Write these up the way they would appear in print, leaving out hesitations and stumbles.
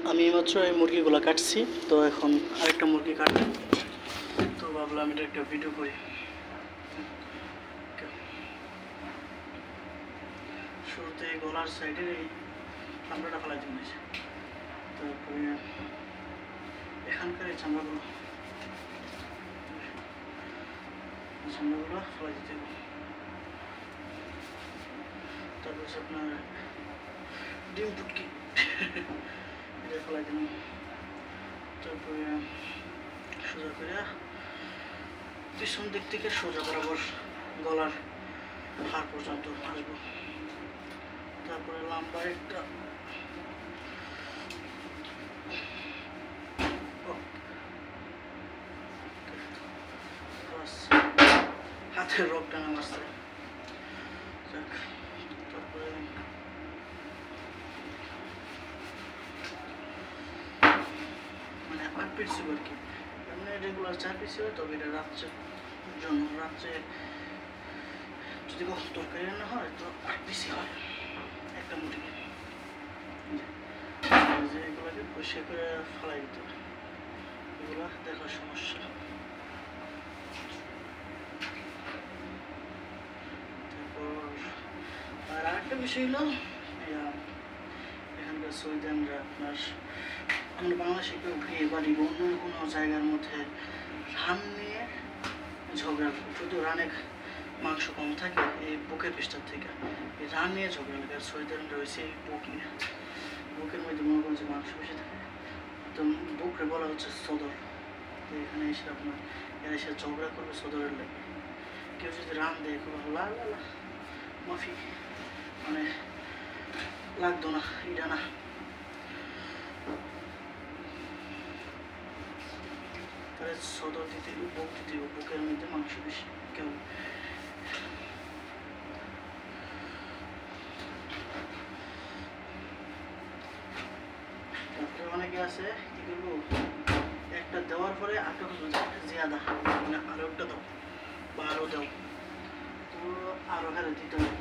আমি মাত্র এই মুরগিগুলো কাটছি, তো এখন আরেকটা মুরগি কাটবো, তো ভাবলাম এটা একটা ভিডিও করি। শুরুতে গলার সাইডের এই চামড়াটা ফেলাই দিন, তারপরে এখানকার এই চামড়াগুলো ফেলাই দিতে হবে। তারপর হচ্ছে আপনার ডিম পুটকি এটা ফেলাই দিলাম। তারপরে সোজা করে পিছন দিক থেকে সোজা বরাবর গলার হাড় পর্যন্ত আসবো। তারপরে লম্বা একটা হাতের রোগ টানা মারছে। তারপরে মানে 8 পিস ছিল আর কি, এমনি রেগুলার 4 পিস ছিল, তবে এটা রাত্রের জন্য, রাত্রে যদি কখনো তরকারি রান্না হয় তো 8 পিসই হয় একটা মুরগি। যে এগুলোকে পরিষ্কার করে ফেলাই দিতে হবে, এগুলো দেখার সমস্যা। আর আরেকটা বিষয় হলো এখানকার সৌদিয়ানরা আপনার আমরা বাংলাদেশে কেউ বিয়ে বাড়ি বা অন্য কোনো জায়গার মধ্যে রান নিয়ে ঝগড়া, যদি রানে মাংস কম থাকে এই বুকের পিসটার থেকে এই রান নিয়ে ঝগড়া লাগে। আর সৌদিয়ানরা হয়েছে এই বুক নিয়ে, বুকের মধ্যে মনে করেন যে মাংস বেশি থাকে, তো বুকরে বলা হচ্ছে সদর। তো এখানে এসে আপনার এরা এসে ঝগড়া করবে সদরের লাগে। কেউ যদি রান দেয় খুব লা লা লা মাফি, মানে লাগতো না, এটা না। তাহলে সদর দিতে বুক দিতে, বুকের মধ্যে মাংস বেশি কেউ। তারপরে অনেকে আছে কি করবো, একটা দেওয়ার পরে আটটা জিয়াদা, মানে আরো একটা দাও বা আরো দাও, তো আরো হারে দিতে হবে।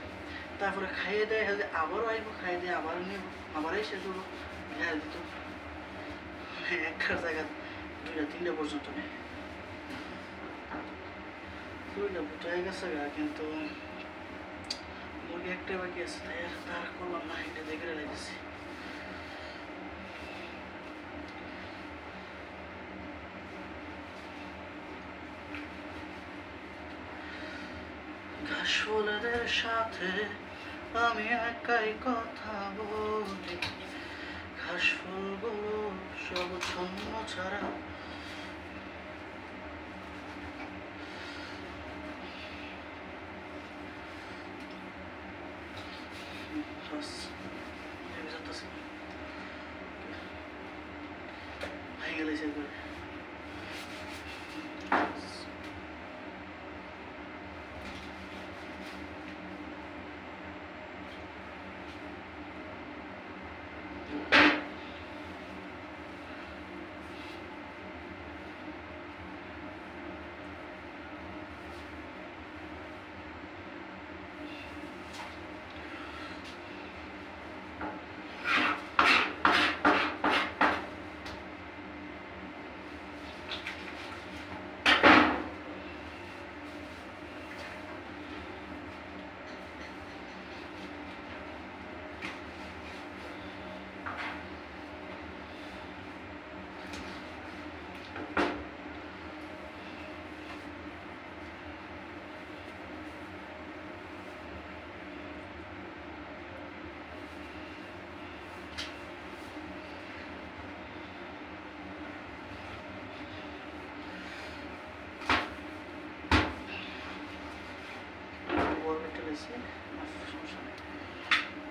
তারপরে খাইয়ে দেয়, আবারও আসবো, খাইয়ে দিয়ে আবারও নিব, আবার এসে দেবো, হ্যাঁ দিত একটা জায়গা 2টা 3টা পর্যন্ত নেই। দুইটা বুঝাই গেছে গা, কিন্তু মুরগি একটা বাকি আছে, তাই তার করলাম না, এটা দেখে লাগছে। ঘাস ফুলের সাথে আমি একাই কথা বলি, ঘাস ফুলগুলো সব ছন্ন ছাড়া। হয়ে গেলে সে করে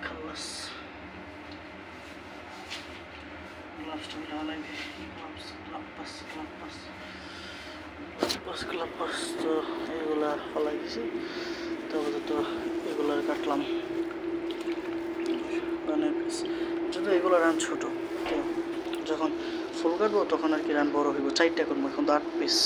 খালাস গ্লাভসটা নেওয়া লাগবে, গ্লাভস তো এগুলা ফলাই দিছি। তবে তো এগুলো কাটলাম, যদি এগুলো রান ছোট, তো যখন ফুল কাটবো তখন আর কি রান বড় হইব। 4টা করবো, এখন তো 8 পিস।